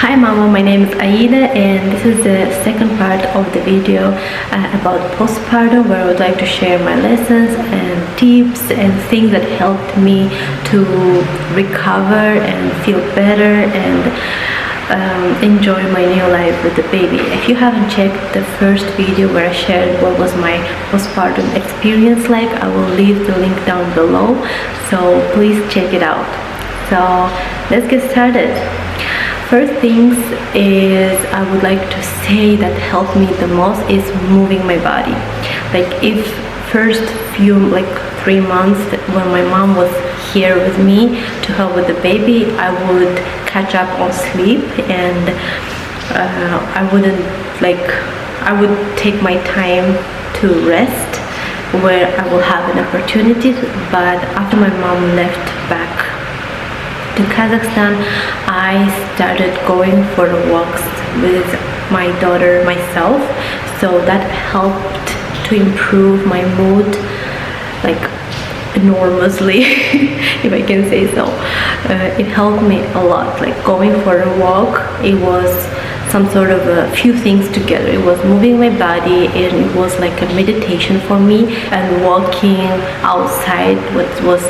Hi Mama, my name is Aida and this is the second part of the video about postpartum, where I would like to share my lessons and tips and things that helped me to recover and feel better and enjoy my new life with the baby. If you haven't checked the first video where I shared what was my postpartum experience like, I will leave the link down below, so please check it out. So let's get started. First things is I would like to say that helped me the most is moving my body. Like if first few 3 months when my mom was here with me to help with the baby, I would catch up on sleep and I would take my time to rest where I will have an opportunity. But after my mom left back to Kazakhstan, I started going for walks with my daughter myself, so that helped to improve my mood enormously if I can say so. It helped me a lot. Like going for a walk, it was some sort of a few things together. It was moving my body and it was like a meditation for me, and walking outside was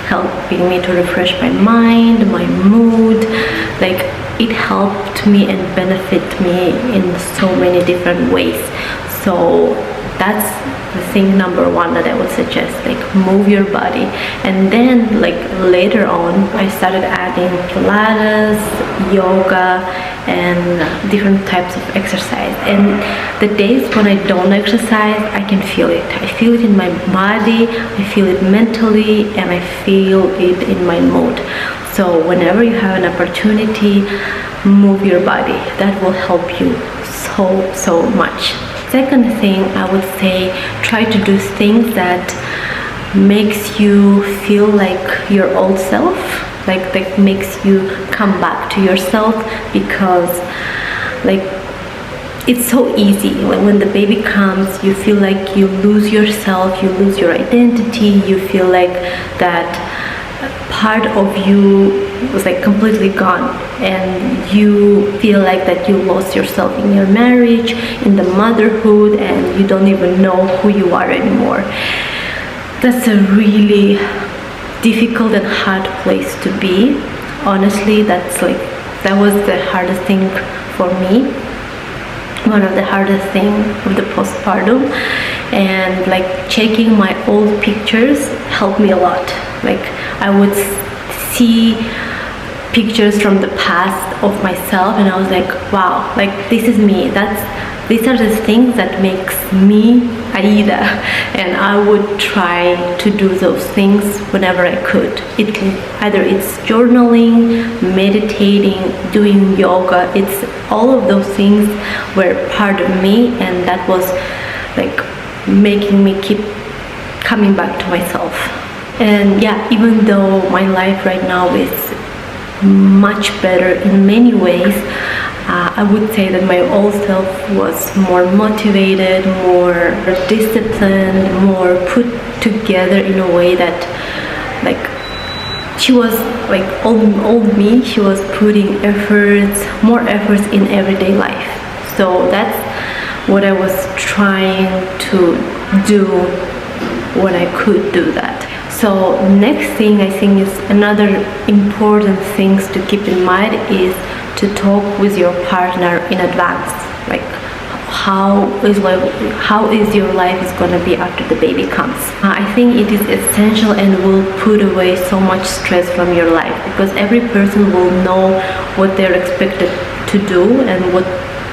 helping me to refresh my mind, my mood. Like it helped me and benefit me in so many different ways. So that's the thing number one that I would suggest, like move your body. And then later on I started adding Pilates, yoga and different types of exercise. And the days when I don't exercise, I can feel it. I feel it in my body, I feel it mentally, and I feel it in my mood. So whenever you have an opportunity, move your body. That will help you so much. Second thing, I would say, try to do things that makes you feel like your old self, that makes you come back to yourself, because it's so easy when the baby comes, you feel like you lose yourself, you lose your identity, you feel like that part of you was completely gone, and you feel like that you lost yourself in your marriage, in the motherhood, and you don't even know who you are anymore. That's a really difficult and hard place to be. Honestly, that was the hardest thing for me, one of the hardest things of the postpartum. And checking my old pictures helped me a lot. I would see pictures from the past of myself and I was like, wow, this is me. These are the things that makes me Aida, and I would try to do those things whenever I could. Either it's journaling, meditating, doing yoga. It's all of those things were part of me, and that was making me keep coming back to myself. And yeah, even though my life right now is much better in many ways, I would say that my old self was more motivated, more disciplined, more put together in a way that she was old me. She was putting more efforts in everyday life. So that's what I was trying to do when I could do that. So next thing I think is another important things to keep in mind is to talk with your partner in advance. How is your life is going to be after the baby comes. I think it is essential and will put away so much stress from your life, because every person will know what they're expected to do and what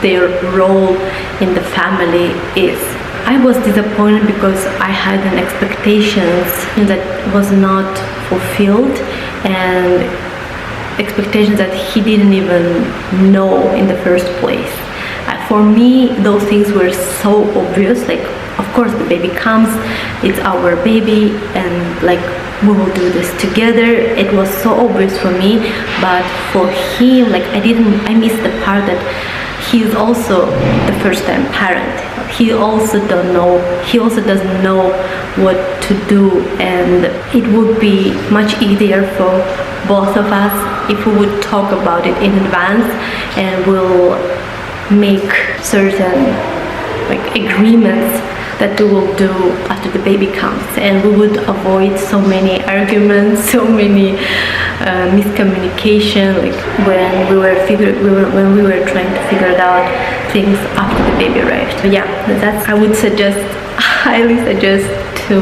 their role in the family is. I was disappointed because I had an expectations that was not fulfilled, and expectations that he didn't even know in the first place. For me, those things were so obvious. Of course the baby comes, it's our baby, and we will do this together. It was so obvious for me, but for him, I missed the part that he is also the first-time parent. He also doesn't know what to do, and it would be much easier for both of us if we would talk about it in advance, and we'll make certain agreements that we will do after the baby comes, and we would avoid so many arguments, so many miscommunication, when we were trying to figure it out things after the baby arrived. But yeah, I would highly suggest to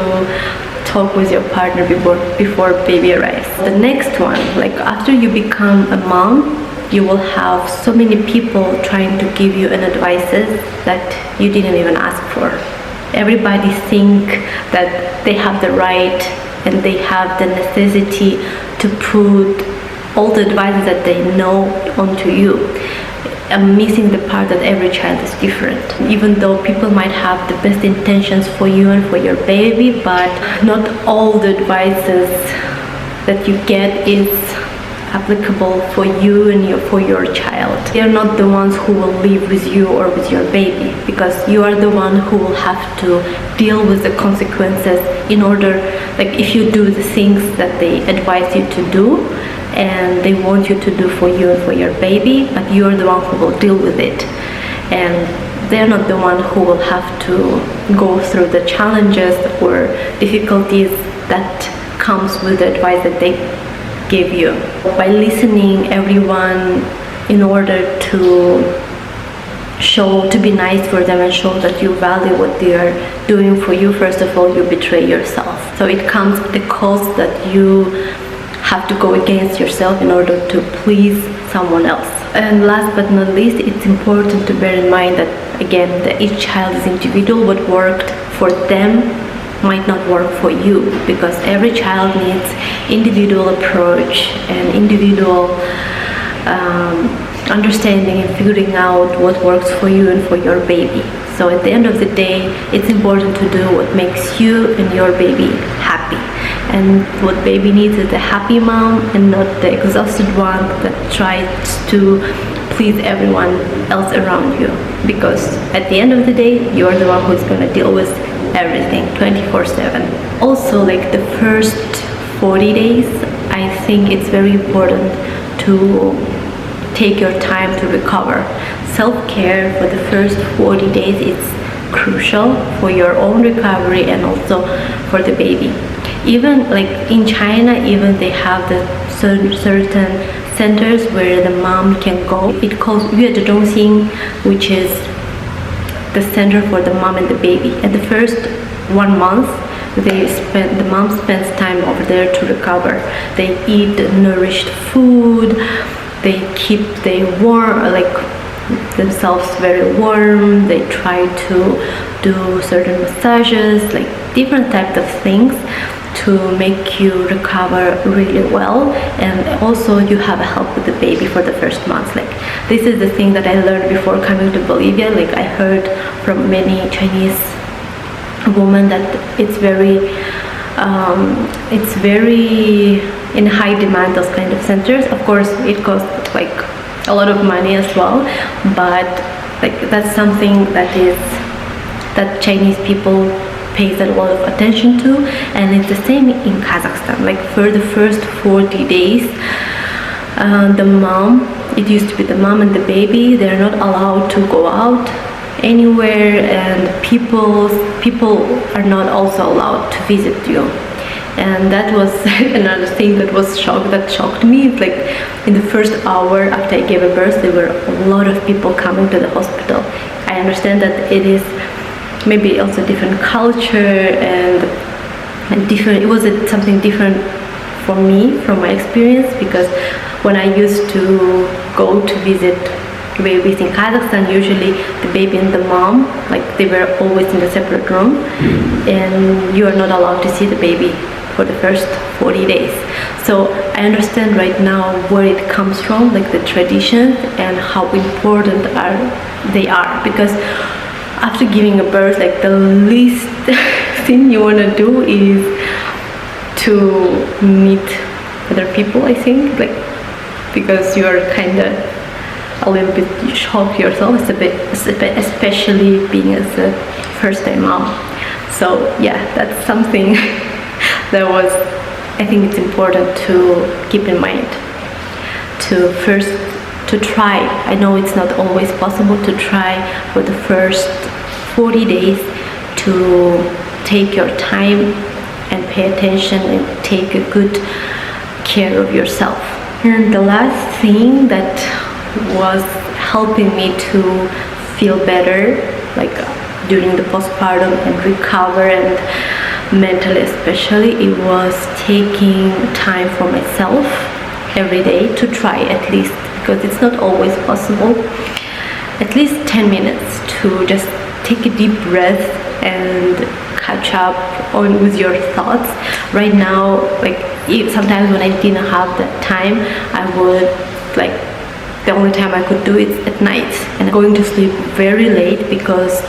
talk with your partner before baby arrives. The next one, after you become a mom, you will have so many people trying to give you advices that you didn't even ask for. Everybody think that they have the right and they have the necessity to put all the advice that they know onto you. I'm missing the part that every child is different. Even though people might have the best intentions for you and for your baby, but not all the advices that you get is applicable for you and for your child. They are not the ones who will live with you or with your baby, because you are the one who will have to deal with the consequences in order, if you do the things that they advise you to do and they want you to do for you and for your baby, but you are the one who will deal with it, and they're not the one who will have to go through the challenges or difficulties that comes with the advice that they give you. By listening everyone in order to be nice for them and show that you value what they are doing for you, first of all, you betray yourself. So it comes at the cost that you have to go against yourself in order to please someone else. And last but not least, it's important to bear in mind that, again, that each child is individual. What worked for them might not work for you, because every child needs individual approach and individual understanding and figuring out what works for you and for your baby. So at the end of the day, it's important to do what makes you and your baby happy. And what baby needs is a happy mom and not the exhausted one that tries to please everyone else around you. Because at the end of the day, you're the one who's going to deal with everything 24/7. Also, the first 40 days, I think it's very important to take your time to recover. Self-care for the first 40 days is crucial for your own recovery and also for the baby. Even in China, even they have the certain centers where the mom can go. It calls 月子中心, which is the center for the mom and the baby. And the first 1 month, the mom spends time over there to recover. They eat nourished food. They keep themselves very warm. They try to do certain massages, different types of things to make you recover really well. And also you have a help with the baby for the first month. This is the thing that I learned before coming to Bolivia. I heard from many Chinese women that it's very in high demand, those kind of centers. Of course, it costs a lot of money as well, but that's something that Chinese people pays a lot of attention to. And it's the same in Kazakhstan. For the first 40 days, it used to be the mom and the baby, they're not allowed to go out anywhere, and people are not also allowed to visit you. And that was another thing that shocked me. In the first hour after I gave birth, there were a lot of people coming to the hospital. I understand that it is maybe also different culture and different. It was something different for me from my experience, because when I used to go to visit babies in Kazakhstan, usually the baby and the mom, they were always in a separate room, and you are not allowed to see the baby for the first 40 days. So I understand right now where it comes from, the traditions and how important they are, because after giving a birth, the least thing you want to do is to meet other people, I think, because you are kind of a little bit shock yourself, especially being as a first-time mom. So yeah, that's something that was, I think it's important to keep in mind. To try. I know it's not always possible to try for the first 40 days to take your time and pay attention and take a good care of yourself. And the last thing that was helping me to feel better, like during the postpartum and recover, and mentally especially, it was taking time for myself every day, to try at least, because it's not always possible, at least 10 minutes to just take a deep breath and catch up on with your thoughts. Right now, like sometimes when I didn't have that time, I would, like, the only time I could do it at night, and going to sleep very late, because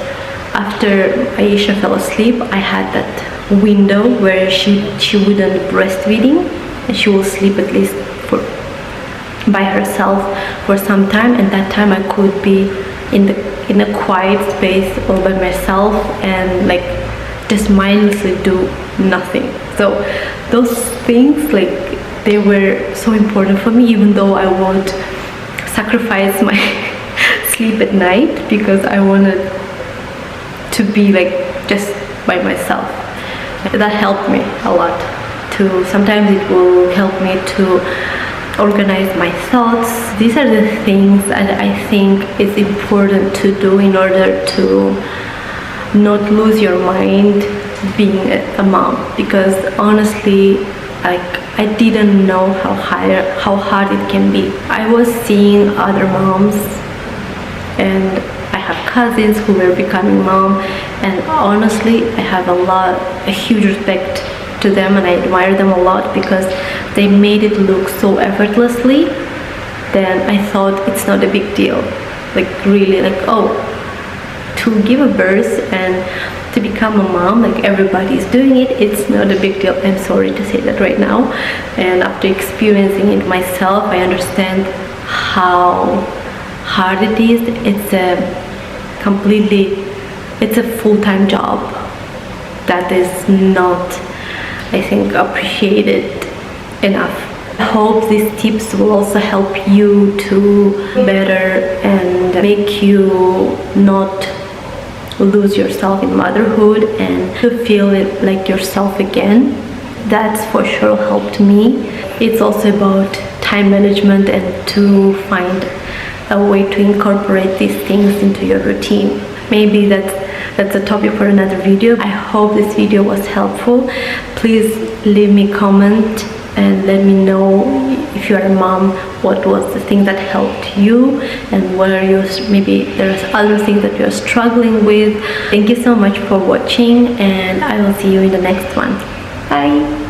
after Aisha fell asleep, I had that window where she wouldn't breastfeeding, and she will sleep at least by herself for some time, and that time I could be in a quiet space all by myself and like just mindlessly do nothing. So those things, like, they were so important for me, even though I would sacrifice my sleep at night because I wanted to be like just by myself. That helped me a lot. Sometimes it will help me to organize my thoughts. These are the things that I think is important to do in order to not lose your mind being a mom, because honestly, like, I didn't know how hard it can be. I was seeing other moms, and I have cousins who were becoming mom, and honestly I have a huge respect to them, and I admire them a lot because they made it look so effortlessly. Then I thought it's not a big deal, like really, like, oh, to give a birth and to become a mom, like everybody's doing it, it's not a big deal. I'm sorry to say that right now, and after experiencing it myself, I understand how hard it is. It's a full-time job that is not, I think, appreciated enough. I hope these tips will also help you to better and make you not lose yourself in motherhood and to feel it like yourself again. That's for sure helped me. It's also about time management and to find a way to incorporate these things into your routine. Maybe that's a topic for another video. I hope this video was helpful. Please leave me a comment and let me know, if you are a mom, what was the thing that helped you, and what are maybe there's other things that you're struggling with. Thank you so much for watching, and I will see you in the next one. Bye.